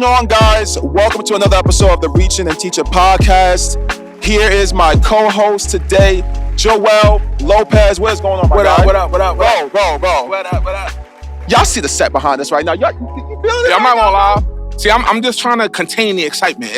going on, guys? Welcome to another episode of the Reachin and Teachin podcast. Here is my co-host today, Joel Lopez. What is going on, my guy? What up? Bro. What up? Y'all see the set behind us right now. You feeling it? Yeah, I'm not gonna lie. See, I'm just trying to contain the excitement.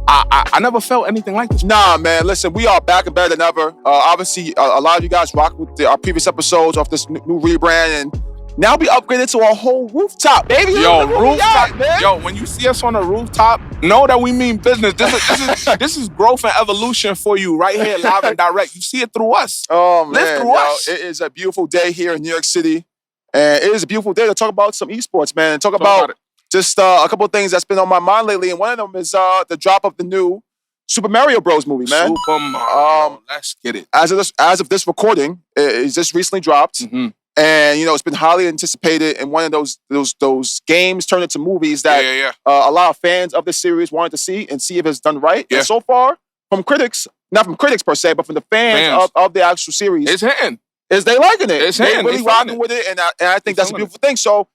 I never felt anything like this. Nah, man. Listen, we are back and better than ever. Obviously, a lot of you guys rock with our previous episodes of this new rebrand, and now we upgraded to a whole rooftop, baby. Rooftop, man. Yo, when you see us on the rooftop, know that we mean business. This is growth and evolution for you right here, live and direct. You see it through us. Oh man, Live through us. It is a beautiful day here in New York City, and it is a beautiful day to talk about some esports, man. And talk about just a couple of things that's been on my mind lately, and one of them is the drop of the new Super Mario Bros. Movie, man. Super Mario. Let's get it. As of this recording, it just recently dropped. Mm-hmm. And it's been highly anticipated, and one of those games turned into movies that a lot of fans of this series wanted to see and see if it's done right. Yeah. And so far, from critics, not from critics per se, but from the fans. Of the actual series, It's hitting. is they liking it. It's they hitting. really They rocking feeling with it, and I think that's a feeling beautiful thing. So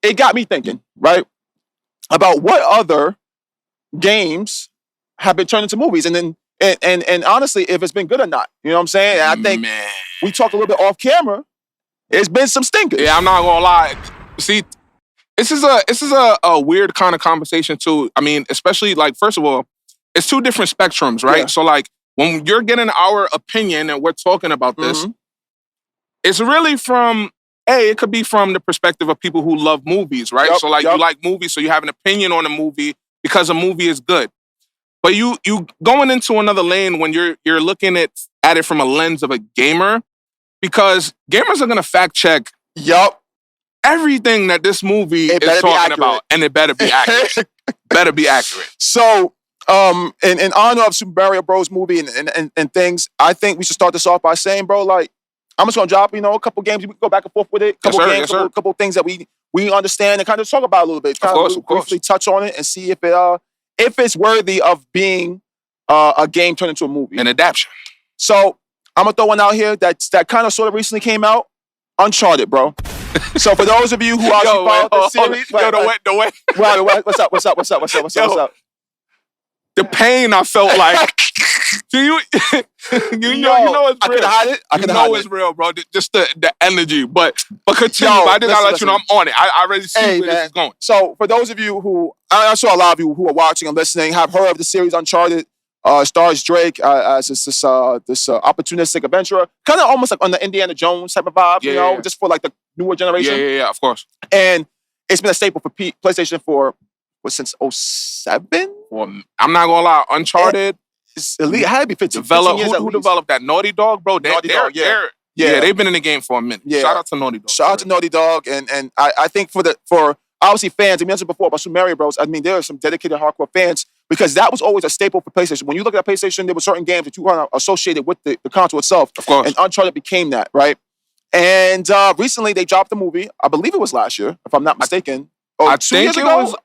it got me thinking, right, about what other games have been turned into movies, and then and honestly, if it's been good or not. You know what I'm saying? And I think we talked a little bit off camera. It's been some stinkers. Yeah, I'm not gonna lie. See, this is a weird kind of conversation too. I mean, especially like, first of all, it's two different spectrums, right? Yeah. So like when you're getting our opinion and we're talking about this, it's really from it could be from the perspective of people who love movies, right? Yep, So like you like movies, so you have an opinion on a movie because a movie is good. But you going into another lane when you're looking at it from a lens of a gamer. Because gamers are gonna fact check everything that this movie is talking about, and it better be accurate. Better be accurate. So, in honor of Super Mario Bros. Movie and things, I think we should start this off by saying, bro, like, I'm just gonna drop, a couple games. We can go back and forth with it. Couple things that we understand and kind of talk about a little bit. Kind of briefly touch on it and see if it's worthy of being a game turned into a movie. An adaptation. So I'm gonna throw one out here that kind of sort of recently came out. Uncharted, bro. So for those of you who actually followed the series, the way. What's up? The pain I felt like. you know it's real. I couldn't hide it. I know it's real, bro. Just the energy. But continue. I just gotta let you know I'm on it. I already see where this is going. So for those of you who, I'm sure a lot of you who are watching and listening have heard of the series Uncharted. Stars Drake as this opportunistic adventurer, kind of almost like on the Indiana Jones type of vibe, just for like the newer generation. Yeah, of course. And it's been a staple for PlayStation since 2007. Well, I'm not gonna lie, Uncharted. It had to be 15 years. Who developed that? Naughty Dog, bro. They've been in the game for a minute. Yeah. Shout out to Naughty Dog. Shout out to Naughty Dog, and I think for obviously fans, I mentioned before about Super Mario Bros. I mean, there are some dedicated hardcore fans. Because that was always a staple for PlayStation. When you look at PlayStation, there were certain games that you were associated with the console itself. Of course. And Uncharted became that, right? And recently they dropped the movie. I believe it was last year, if I'm not mistaken. I think it was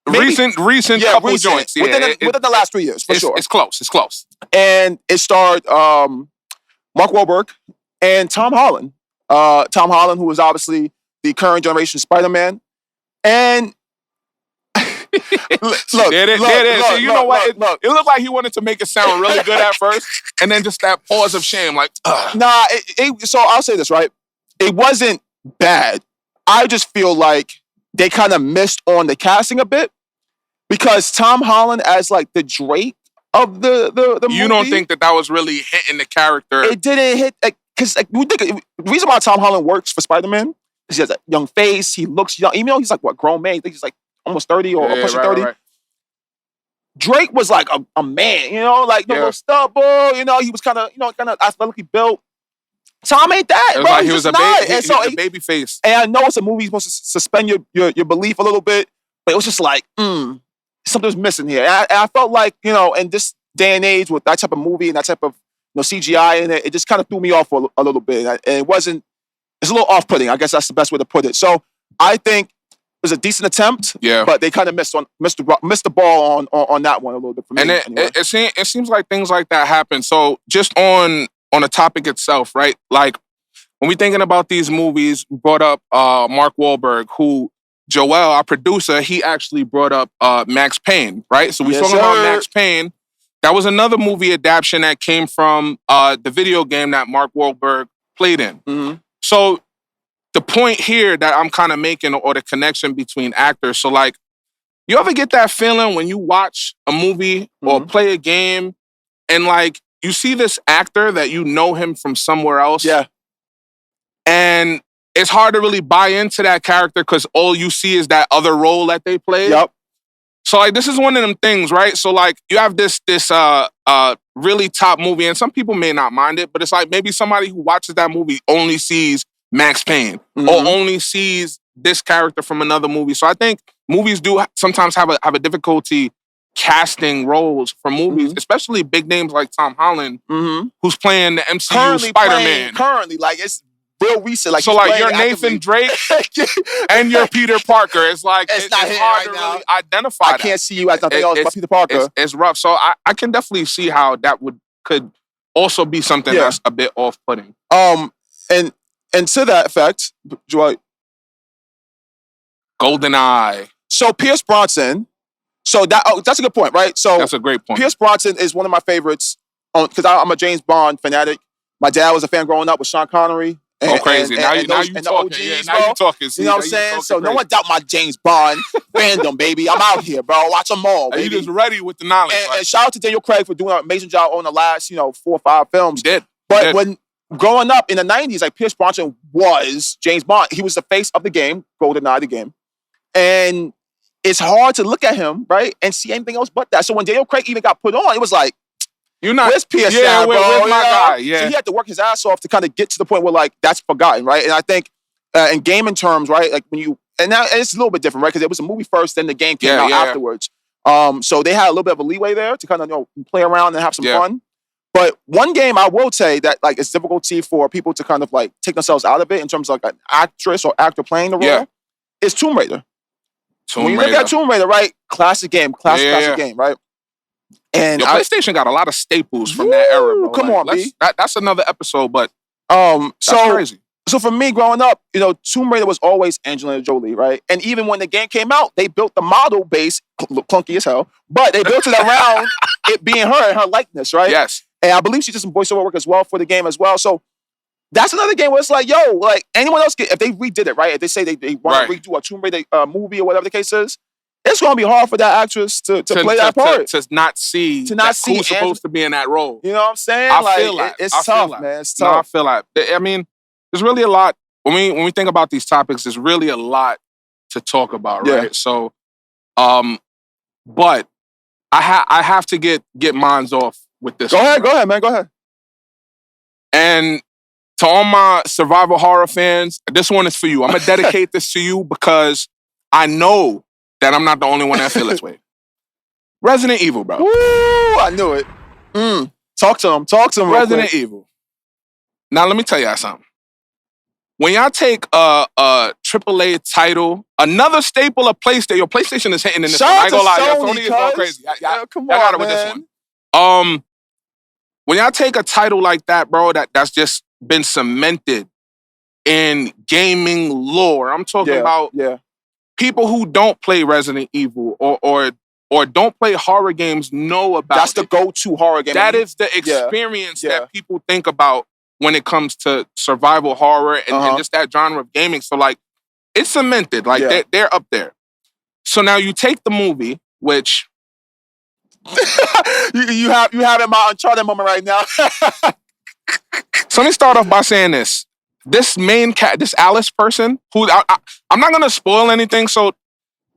recent couple joints. Yeah, within the last 3 years, for sure. It's close. And it starred Mark Wahlberg and Tom Holland. Tom Holland, who is obviously the current generation Spider-Man. And look, you know what? It looked like he wanted to make it sound really good at first, and then just that pause of shame, like, Nah, so I'll say this, right? It wasn't bad. I just feel like they kind of missed on the casting a bit because Tom Holland as like the Drake of the movie. You don't think that was really hitting the character? It didn't hit because the reason why Tom Holland works for Spider-Man is he has a young face. He looks young, even though he's like grown man. I think he's like almost 30 or pushing 30. Right. Drake was like a man, like the little stubble, he was kind of athletically built. Tom ain't that, bro. Like he was a baby face. And I know it's a movie supposed to suspend your belief a little bit, but it was just like, something's missing here. And I felt like, in this day and age with that type of movie and that type of CGI in it, it just kind of threw me off for a little bit. And it's a little off-putting. I guess that's the best way to put it. So I think it was a decent attempt, but they kind of missed the ball on that one a little bit for me. And it seems like things like that happen. So just on the topic itself, right? Like when we're thinking about these movies, we brought up Mark Wahlberg, who Joel, our producer, he actually brought up Max Payne, right? So we Yes, talking about sir. Max Payne. That was another movie adaptation that came from the video game that Mark Wahlberg played in. Mm-hmm. So the point here that I'm kind of making, or the connection between actors, so like, you ever get that feeling when you watch a movie or play a game and like you see this actor that you know him from somewhere else? Yeah. And it's hard to really buy into that character because all you see is that other role that they played. Yep. So like, this is one of them things, right? So like, you have this really top movie, and some people may not mind it, but it's like maybe somebody who watches that movie only sees Max Payne or only sees this character from another movie. So I think movies do sometimes have a difficulty casting roles for movies, especially big names like Tom Holland, who's playing the MCU Spider-Man. Currently, like it's real recent. Like so, like you're Nathan Drake and you're Peter Parker. It's like it's hard right to now. really identify. I can't see you as nothing else but Peter Parker. It's rough. So I can definitely see how that could also be something that's a bit off-putting. And to that effect, Joy, GoldenEye. So Pierce Brosnan. So that's a good point, right? So that's a great point. Pierce Brosnan is one of my favorites because I'm a James Bond fanatic. My dad was a fan growing up with Sean Connery. Crazy. Now you talking. OGs, now you talking. You know what I'm saying? So no one doubt my James Bond fandom, baby. I'm out here, bro. Watch them all, baby. You just ready with the knowledge. And shout out to Daniel Craig for doing an amazing job on the last, 4 or 5 films. He did. But when growing up in the 90s, like Pierce Brosnan was James Bond. He was the face of the game, GoldenEye, the game. And it's hard to look at him, right, and see anything else but that. So when Daniel Craig even got put on, it was like, where's Pierce? Yeah, where's my guy? Yeah. So he had to work his ass off to kind of get to the point where like that's forgotten, right? And I think in gaming terms, right, like when now it's a little bit different, right? Because it was a movie first, then the game came out afterwards. So they had a little bit of a leeway there to kind of play around and have some fun. But one game I will say that like it's difficulty for people to kind of like take themselves out of it in terms of like an actress or actor playing the role is Tomb Raider. When you look at Tomb Raider, right? Classic game, classic game, right? And PlayStation got a lot of staples from that era, bro. Come on, B. That's another episode, but that's crazy. So for me, growing up, Tomb Raider was always Angelina Jolie, right? And even when the game came out, they built the model base, clunky as hell, but they built it around it being her and her likeness, right? Yes. And I believe she did some voiceover work as well for the game as well. So that's another game where it's like, like anyone else, if they redid it, right? If they say they want to redo a Tomb Raider movie or whatever the case is, it's going to be hard for that actress to play that part. To not see who's supposed to be in that role. You know what I'm saying? I feel like it's tough, man. It's tough. No, I feel like. I mean, there's really a lot. When we think about these topics, there's really a lot to talk about, right? Yeah. So, but I have to get mines off with this. Go ahead, man. Go ahead. And to all my survival horror fans, this one is for you. I'm going to dedicate this to you because I know that I'm not the only one that feels this way. Resident Evil, bro. Woo, I knew it. Talk to him. Resident Evil. Now, let me tell y'all something. When y'all take a AAA title, another staple of PlayStation, your PlayStation is hitting in this one. I ain't gonna lie, Sony is going crazy. Y'all got it with this one. When y'all take a title like that, bro, that's just been cemented in gaming lore. I'm talking about people who don't play Resident Evil or don't play horror games know about That's the go-to horror game. That is the experience that people think about when it comes to survival horror and just that genre of gaming. So like, it's cemented. Like they're up there. So now you take the movie, which you have in my Uncharted moment right now. So let me start off by saying this. This main this Alice person, who I'm not gonna spoil anything. So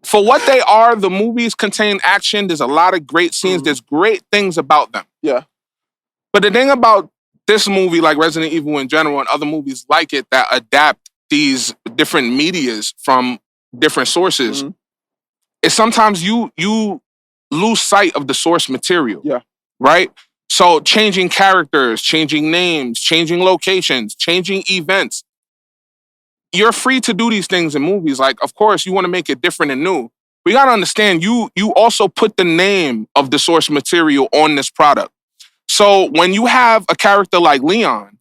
for what they are, the movies contain action. There's a lot of great scenes. There's great things about them. Yeah. But the thing about this movie, like Resident Evil in general and other movies like it that adapt these different medias from different sources, is sometimes you lose sight of the source material. Yeah. Right? So changing characters, changing names, changing locations, changing events. You're free to do these things in movies. Like, of course, you want to make it different and new. We got to understand, you also put the name of the source material on this product. So when you have a character like Leon,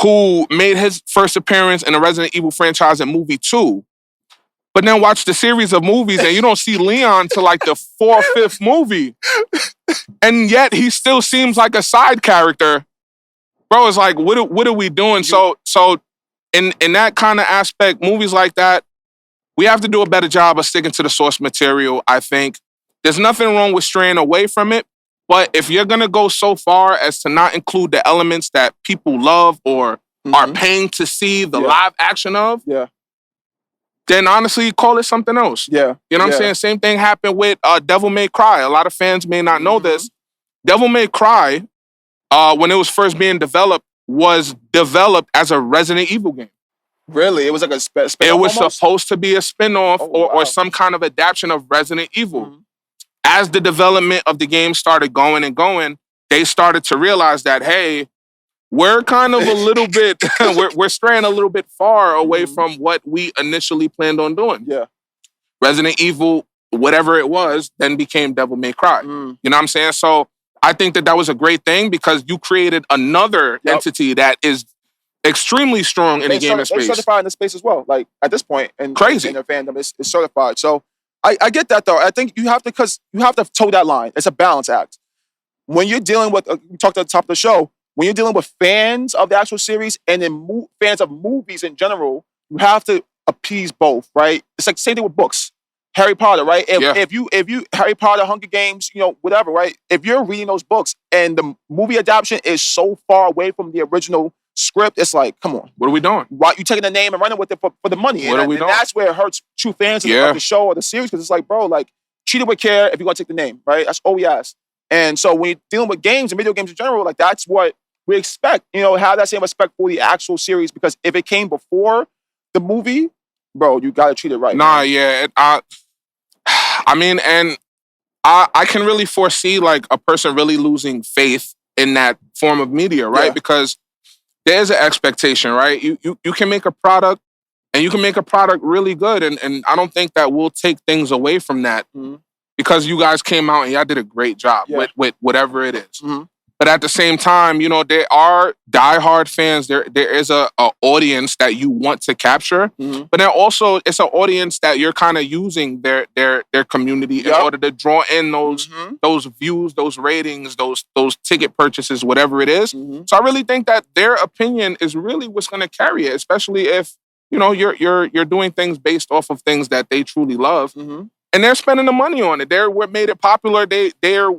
who made his first appearance in the Resident Evil franchise in movie 2, But then watch the series of movies and you don't see Leon till like the 4th or 5th movie. And yet he still seems like a side character. Bro, it's like, what are we doing? So in that kind of aspect, movies like that, we have to do a better job of sticking to the source material, I think. There's nothing wrong with straying away from it. But if you're going to go so far as to not include the elements that people love or are paying to see the live action of, then honestly, call it something else. Yeah. You know what I'm saying? Same thing happened with Devil May Cry. A lot of fans may not know this. Devil May Cry, when it was first being developed, was developed as a Resident Evil game. Really? It was like a spin-off It was almost? supposed to be a spin-off or some kind of adaptation of Resident Evil. As the development of the game started going and going, they started to realize that, hey, we're kind of a little bit, we're straying a little bit far away from what we initially planned on doing. Yeah. Resident Evil, whatever it was, then became Devil May Cry. You know what I'm saying? So I think that was a great thing because you created another entity that is extremely strong in the gaming space. They're certified in the space as well. Like at this point, in their fandom, it's certified. So I get that though. I think you have to, because you have to toe that line. It's a balance act. When you're dealing with, we talked at the top of the show, when you're dealing with fans of the actual series and then fans of movies in general, you have to appease both, right? It's like the same thing with books. Harry Potter, right? If you Harry Potter, Hunger Games, whatever, right? If you're reading those books and the movie adaptation is so far away from the original script, it's like, come on. What are we doing? Why you taking the name and running with it for the money? What are we doing? And that's where it hurts true fans of the show or the series, because it's like, bro, like, treat it with care if you're going to take the name, right? That's all we ask. And so when you're dealing with games and video games in general, like, that's what we expect. Have that same respect for the actual series, because if it came before the movie, bro, you got to treat it right. Nah, man. I mean, and I can really foresee like a person really losing faith in that form of media, right? Yeah. Because there's an expectation, right? You can make a product and you can make a product really good. And I don't think that we'll take things away from that because you guys came out and y'all did a great job with whatever it is. But at the same time, there are diehard fans. There is a audience that you want to capture, but then also it's an audience that you're kind of using their community in order to draw in those views, those ratings, those ticket purchases, whatever it is. So I really think that their opinion is really what's going to carry it, especially if you're doing things based off of things that they truly love, and they're spending the money on it. They're what made it popular. They're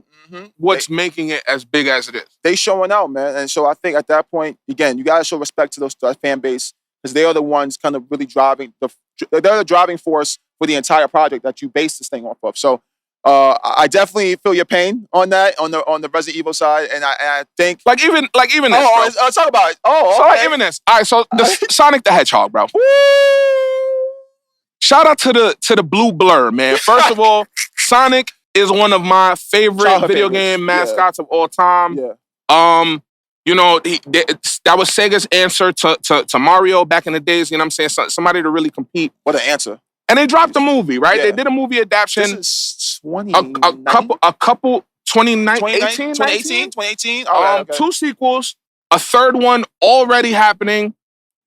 what's making it as big as it is. They showing out, man. And so I think at that point, again, you got to show respect to that fan base, because they are the ones kind of really driving they're the driving force for the entire project that you base this thing off of. So I definitely feel your pain on that, on the Resident Evil side, and I think like even this. Let's talk about it. So like even this. All right, so the Sonic the Hedgehog, bro. Shout out to the blue blur, man. First of all, Sonic is one of my favorite video game mascots of all time. Yeah. That was Sega's answer to Mario back in the days. You know what I'm saying? Somebody to really compete. What an answer. And they dropped a movie, right? Yeah. They did a movie adaptation. This is a couple 2018. 2018. Okay. 2 sequels, a third one already happening.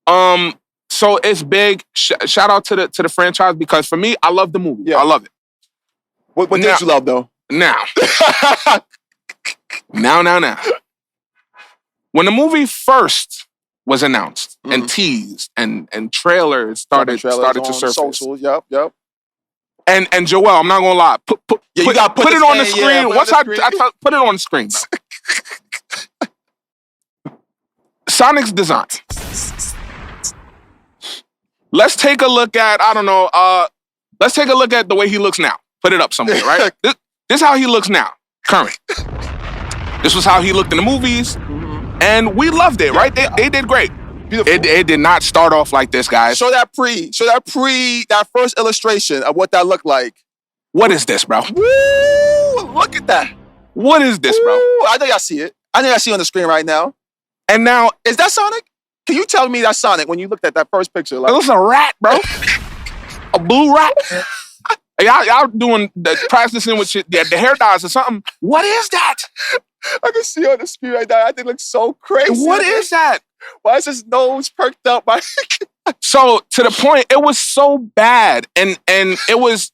So it's big. Shout out to the franchise, because for me, I love the movie. Yeah. I love it. What did you love though? Now. When the movie first was announced and teased and trailers started to surface. Social, yep. And Joel, I'm not gonna lie. Put it on the screen. Once I put it on the screen, bro. Sonic's design. Let's take a look at, let's take a look at the way he looks now. Put it up somewhere, right? This is how he looks now, current. This was how he looked in the movies, and we loved it, right? They did great. Beautiful. It did not start off like this, guys. Show that first illustration of what that looked like. What is this, bro? Woo! Look at that. What is this, bro? I know y'all see it. I know y'all see it on the screen right now. And now, is that Sonic? Can you tell me that's Sonic when you looked at that first picture? Like, it was a rat, bro. A blue rat. Y'all doing practicing with shit, the hair dyes or something. What is that? I can see on the screen right now. I think it looks so crazy. What is that? Why is his nose perked up? So to the point, it was so bad, and it was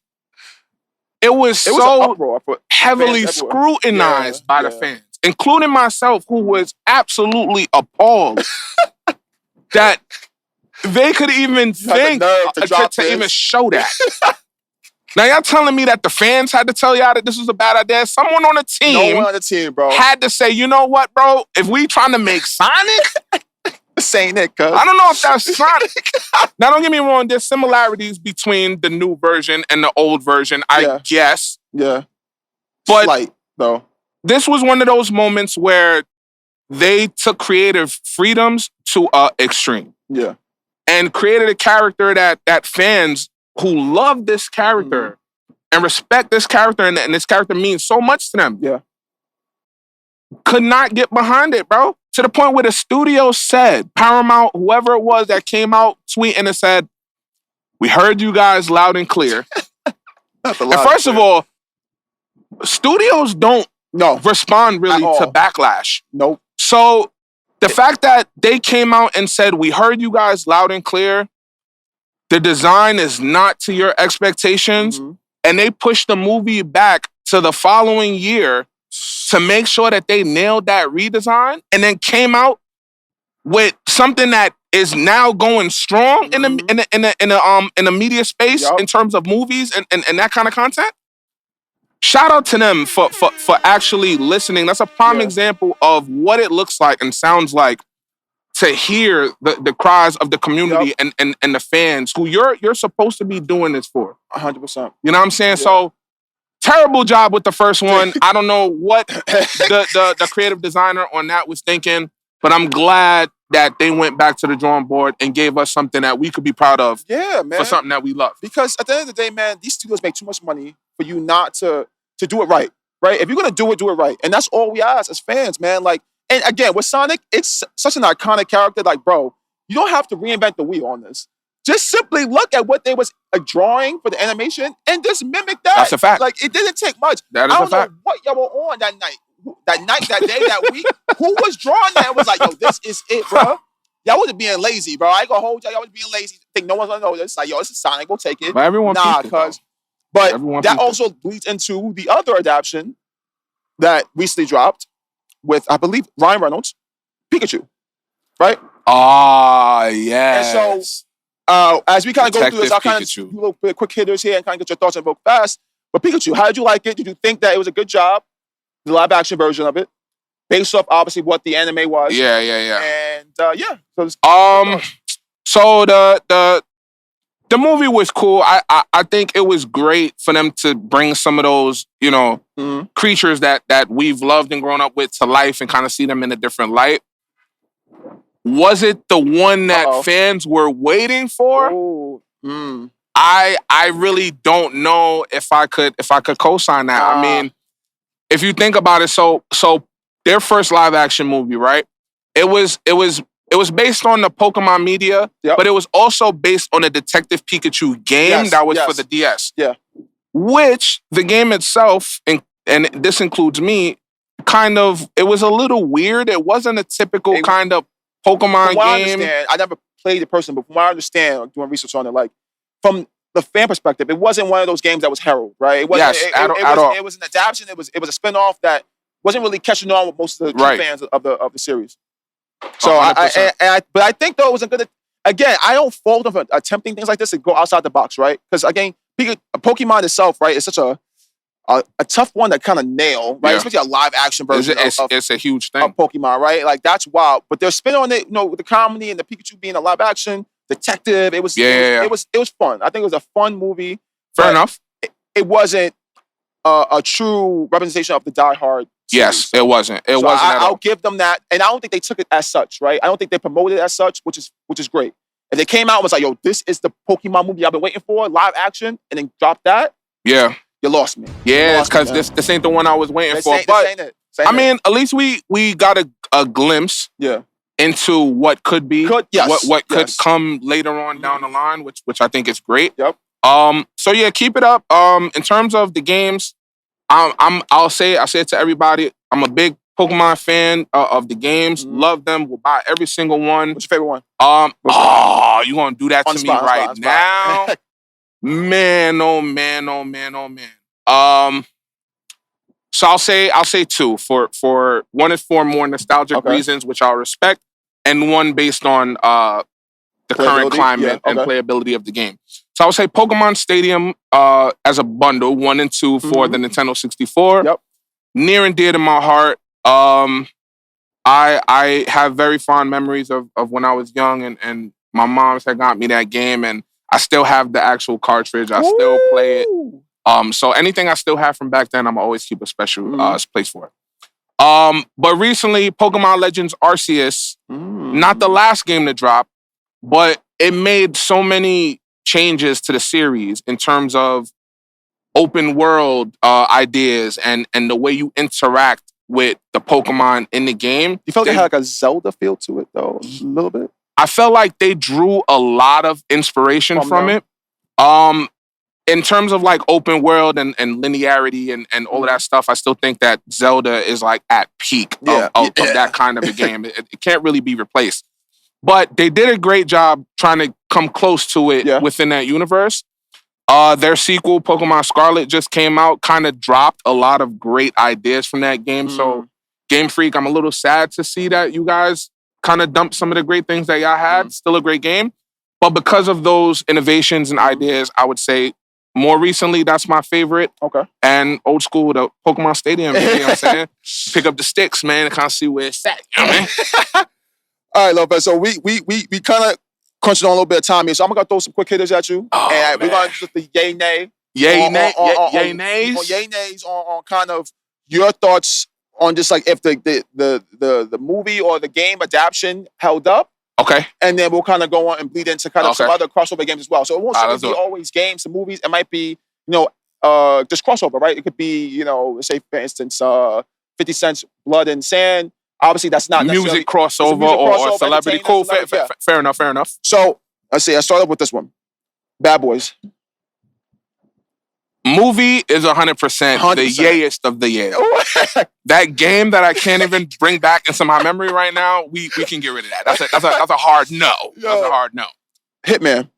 It was an so uproar for heavily fans everywhere. scrutinized by the Yeah. fans, including myself, who was absolutely appalled that they could even You had the think nerve to drop to even this. show that. Now y'all telling me that the fans had to tell y'all that this was a bad idea? Someone on the No team one on the team, bro. had to say, you know what, bro? If we trying to make Sonic, This ain't it, cuz. I don't know if that's Sonic. Now don't get me wrong, there's similarities between the new version and the old version, I guess. Yeah. But Slight, though. this was one of those moments where they took creative freedoms to extreme. Yeah. And created a character that fans who love this character and respect this character, and this character means so much to them. Yeah. Could not get behind it, bro. To the point where the studio said, Paramount, whoever it was that came out tweeting and said, we heard you guys loud and clear. And first of all, studios don't respond really to backlash. Nope. So the fact that they came out and said, we heard you guys loud and clear, the design is not to your expectations, and they pushed the movie back to the following year to make sure that they nailed that redesign, and then came out with something that is now going strong in the media space in terms of movies and that kind of content. Shout out to them for actually listening. That's a prime example of what it looks like and sounds like to hear the cries of the community and the fans who you're supposed to be doing this for. 100%. You know what I'm saying? Yeah. So terrible job with the first one. I don't know what the creative designer on that was thinking, but I'm glad that they went back to the drawing board and gave us something that we could be proud of. Yeah, man. For something that we love. Because at the end of the day, man, these studios make too much money for you not to do it right. Right? If you're gonna do it right. And that's all we ask as fans, man. Like, and again, with Sonic, it's such an iconic character. Like, bro, you don't have to reinvent the wheel on this. Just simply look at what they was drawing for the animation and just mimic that. That's a fact. Like, it didn't take much. That is I don't a fact. know what y'all were on that night. That day, that week. Who was drawing that and was like, yo, this is it, bro. Y'all wasn't being lazy, bro. I ain't gonna hold y'all. Y'all was being lazy. Think no one's gonna know this. Like, yo, this is Sonic. We'll take it. But everyone But that also leads into the other adaptation that recently dropped with, I believe, Ryan Reynolds, Pikachu, right? Ah, yes. And so, as we kind of go through this, I'll kind of do a little bit of quick hitters here and kind of get your thoughts on both fast. But Pikachu, how did you like it? Did you think that it was a good job, the live action version of it, based off obviously what the anime was? Yeah. And yeah. So the movie was cool. I think it was great for them to bring some of those, creatures that we've loved and grown up with to life and kind of see them in a different light. Was it the one that fans were waiting for? I really don't know if I could co-sign that. I mean, if you think about it, so their first live action movie, right? It was based on the Pokemon media, but it was also based on a Detective Pikachu game that was for the DS. Yeah. Which the game itself, and this includes me, it was a little weird. It wasn't a typical kind of Pokemon game. I never played the person, but from what I understand, doing research on it, like from the fan perspective, it wasn't one of those games that was heralded, right? It wasn't, it was an adaptation. It was a spinoff that wasn't really catching on with most of the true fans of the series. So but I think though it was a good. Again, I don't fault them for attempting things like this and go outside the box, right? Because again, Pokemon itself, right, is such a tough one to kind of nail, right? Especially a live action version. It's a huge thing of Pokemon, right? Like that's wild. But they're spin on it, with the comedy and the Pikachu being a live action detective. It was fun. I think it was a fun movie. Fair enough. It wasn't a true representation of the Die Hard series. Yes, it wasn't. It wasn't at all. I'll give them that. And I don't think they took it as such, right? I don't think they promoted it as such, which is great. If they came out and was like, yo, this is the Pokemon movie I've been waiting for, live action, and then dropped that, yeah, you lost me. Yeah, because this ain't the one I was waiting for. But I mean, at least we got a glimpse into what could be, what could come later on down the line, which I think is great. Yep. So yeah, keep it up. In terms of the games, I'll say it to everybody. I'm a big Pokemon fan of the games. Mhm. Love them. Will buy every single one. What's your favorite one? You gonna do that On to the me spot, right on the spot. now? Man, oh man, oh man, oh man. So I'll say two. For one is for more nostalgic Okay. reasons, which I'll respect, and one based on the current Playability? climate Yeah, and okay. playability of the game. So I would say Pokemon Stadium as a bundle, 1 and 2 for Mhm. the Nintendo 64. Yep. Near and dear to my heart. I have very fond memories of when I was young and my mom's had got me that game and I still have the actual cartridge. I still play it. Ooh. So anything I still have from back then, I'm always keep a special Mhm. place for it. But recently, Pokemon Legends Arceus, Mm. not the last game to drop, but it made so many changes to the series in terms of open world ideas and the way you interact with the Pokemon in the game. You felt like it had like a Zelda feel to it, though, a little bit? I felt like they drew a lot of inspiration from them. it. In terms of like open world and linearity and all of that stuff, I still think that Zelda is like at peak of that kind of a game. It can't really be replaced. But they did a great job trying to come close to it within that universe. Their sequel, Pokemon Scarlet, just came out, kind of dropped a lot of great ideas from that game. So, Game Freak, I'm a little sad to see that you guys kind of dumped some of the great things that y'all had. Still a great game. But because of those innovations and ideas, I would say more recently, that's my favorite. Okay. And old school, the Pokemon Stadium, you know what I'm saying? Pick up the sticks, man, and kind of see where it's at. You know what I mean? All right, Lopez. So we kind of crunching on a little bit of time here. So I'm gonna throw some quick hitters at you. And we're gonna just the yay nay. Yay nays. Yay nays on kind of your thoughts on just like if the movie or the game adaptation held up. Okay. And then we'll kind of go on and bleed into kind of some other crossover games as well. So it won't simply be always games and movies. It might be, just crossover, right? It could be, let's say, for instance, 50 Cent's Blood and Sand. Obviously, that's not music crossover or celebrity. Cool. Fair enough. So, let's see. I start off with this one. Bad Boys. Movie is 100% the yayest of the yay. That game that I can't even bring back into my memory right now, we can get rid of that. That's a hard no. That's a hard no. Hitman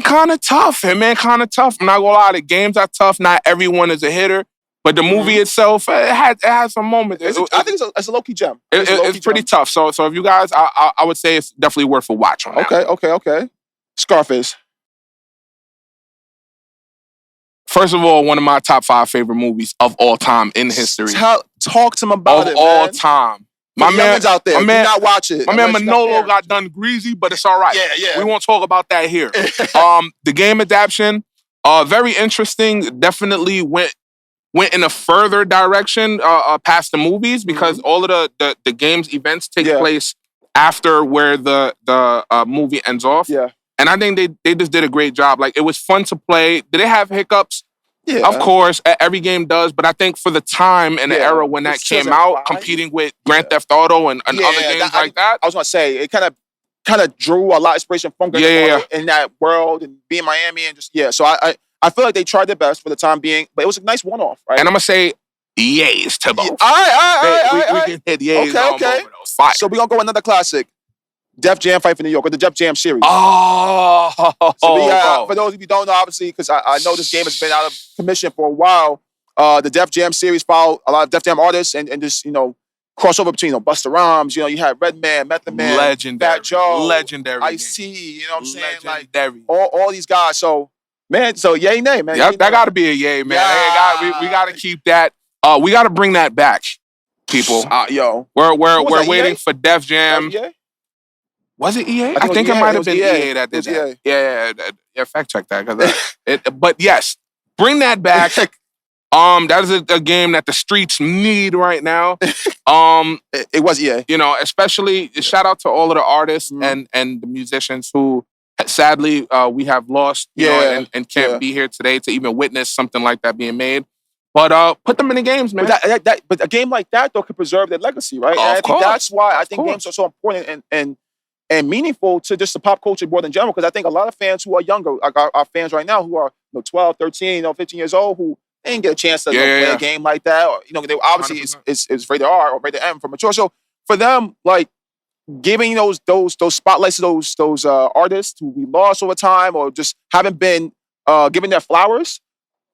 kind of tough. I'm not gonna lie, the games are tough. Not everyone is a hitter. But the movie itself, it had some moments. I think it's a low-key gem. It's pretty tough. So if you guys, I would say it's definitely worth a watch on that. Okay. Scarface. First of all, one of my top 5 favorite movies of all time in history. Talk to him about it, of all time. My man's out there. Do not watch it. My man Manolo got done greasy, but it's all right. Yeah. We won't talk about that here. The game adaptation, very interesting. Definitely went in a further direction past the movies because all of the game's events take place after where the movie ends off. Yeah. And I think they just did a great job. Like, it was fun to play. Did it have hiccups? Yeah. Of course, every game does. But I think for the time and the era when that came out, competing with Grand Theft Auto and other games like that. I was going to say, it kind of drew a lot of inspiration from Grand Theft Auto in that world and being Miami and just, So I feel like they tried their best for the time being, but it was a nice one-off, right? And I'm going to say, yays to both. All right. We can hit yays on both of those. Fire. So we're going to go another classic. Def Jam Fight for New York, or the Def Jam series. For those of you who don't know, obviously, because I know this game has been out of commission for a while, the Def Jam series followed a lot of Def Jam artists and just, crossover between, Busta Rhymes, you had Redman, Method Man, legendary, Fat Joe, legendary, Ice-T, you know what I'm saying? Legendary. Like, all these guys. So, man, yay, nay, man. Yep, that got to be a yay, man. We got to keep that. We got to bring that back, people. We're waiting for Def Jam. Was it EA? I think it might have been EA that did that. Yeah, fact check that. But yes, bring that back. That is a game that the streets need right now. It was EA. Especially shout out to all of the artists and the musicians who sadly we have lost, and can't be here today to even witness something like that being made. But put them in the games, man. But a game like that though could preserve their legacy, right? I think that's why I think games are so important and meaningful to just the pop culture more in general. Because I think a lot of fans who are younger, like our fans right now, who are 12, 13, 15 years old, who They didn't get a chance to Yeah, play yeah. a game like that. Or, they obviously 100%. it's rated R or rated M for mature. So for them, like giving those spotlights to those artists who we lost over time or just haven't been given their flowers,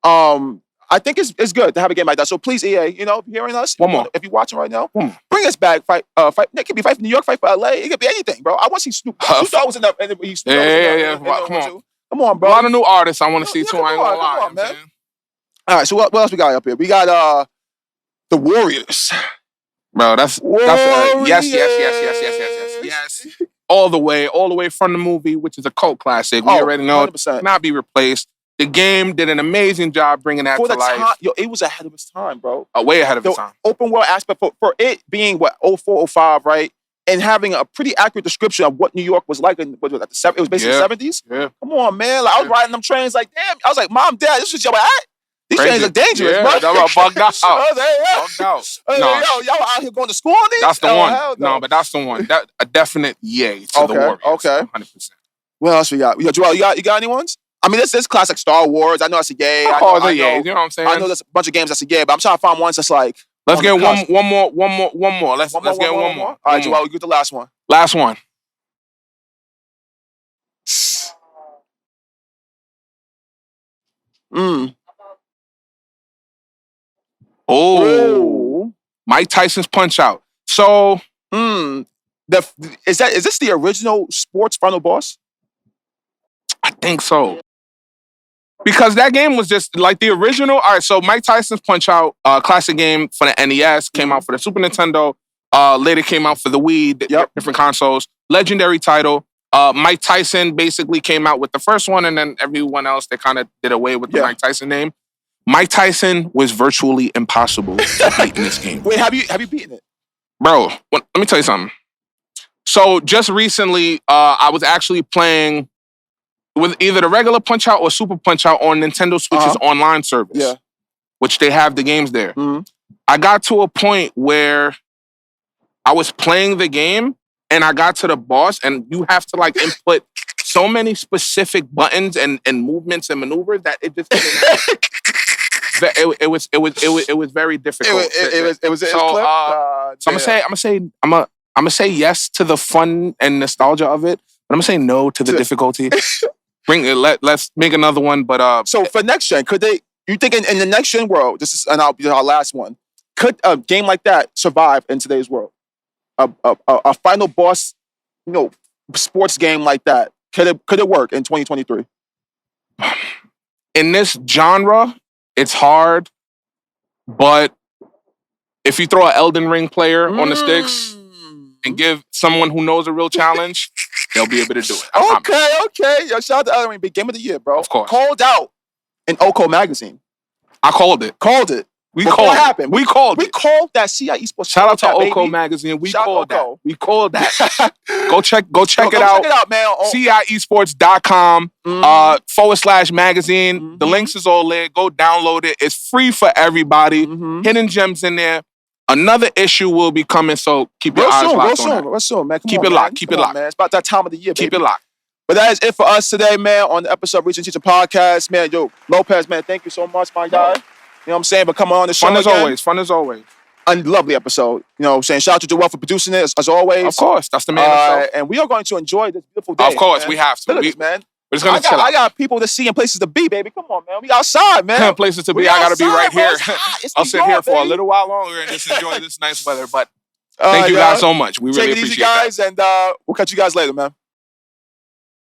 I think it's good to have a game like that. So please, EA, if you're hearing us, One more. if you're watching right now, One more. bring us back. Fight. It could be fight for New York, fight for LA. It could be anything, bro. I want to see Snoop. Snoop Dogg was in that. Yeah. Come on. Come on, A bro. lot of new artists I want to see too. Come I ain't gonna lie. on, man. All right, so what else we got up here? We got the Warriors. Bro, that's yes. All the way from the movie, which is a cult classic. We already know 100%. Cannot be replaced. The game did an amazing job bringing that For to the life. time, it was ahead of its time, bro. Way ahead of its time. Open world aspect for it being 04, 05, right? And having a pretty accurate description of what New York was like in it was basically the 70s. Yeah. Come on, man. Like, I was riding them trains like, damn. I was like, Mom, Dad, this is your at? These trains are dangerous, bro. Bugged out. Bugged out. Y'all out here going to school on these? That's the one. No. But that's the one. That a definite yay to the Warriors. Okay. 100%. What else we got? Joel, you got any ones? I mean, this is classic Star Wars. I know that's a yay. You know what I'm saying? I know there's a bunch of games that's a yay, but I'm trying to find ones that's like. Let's get one more. Let's get one more. All right, Joel, you get the last one. Last one. Oh, Mike Tyson's Punch Out. So, is this the original sports final boss? I think so. Because that game was just like the original. All right, so Mike Tyson's Punch Out, classic game for the NES, came out for the Super Nintendo. Later came out for the Wii, different consoles. Legendary title. Mike Tyson basically came out with the first one, and then everyone else, they kind of did away with the Mike Tyson name. Mike Tyson was virtually impossible to beat in this game. Wait, have you beaten it? Bro, let me tell you something. So just recently, I was actually playing with either the regular Punch Out or Super Punch Out on Nintendo Switch's online service, which they have the games there. Mm-hmm. I got to a point where I was playing the game and I got to the boss, and you have to like input so many specific buttons and movements and maneuvers that it just it was very difficult. I'm gonna say yes to the fun and nostalgia of it, but I'm gonna say no to the difficulty. Let's make another one. But so for next gen, you think in the next gen world, and I'll be our last one, could a game like that survive in today's world? A final boss, sports game like that, could it work in 2023? In this genre, it's hard, but if you throw an Elden Ring player on the sticks and give someone who knows a real challenge, they'll be able to do it. Okay. Yo, shout out to Elden Ring, big game of the year, bro. Of course. Called out in OCO magazine. I called it. What happened? We called it. We called that CI Esports. Shout out to OCO magazine. We called that. We called that. Go check it out. Check it out, man. CIEsports.com /magazine. The links is all there. Go download it. It's free for everybody. Hidden gems in there. Another issue will be coming, so keep your eyes locked on that. Real soon, man. Keep it locked. Keep it locked. Man. It's about that time of the year, baby. Keep it locked. But that is it for us today, man, on the episode of Reachin Teachin Podcast. Man, Lopez, man, thank you so much, my guy. You know what I'm saying? But come on the show Fun as always. A lovely episode. You know what I'm saying? Shout out to Joel for producing it, as always. Of course. That's the man himself. And we are going to enjoy this beautiful day. Of course, man. we have to. Look at this, man. We're just going to chill out. I got people to see and places to be, baby. Come on, man. We outside, man. Places to be. I got to be right here. I'll sit here for a baby. little while longer and just enjoy this nice weather. But thank you guys so much. We really appreciate it. Take it easy, guys, and we'll catch you guys later, man.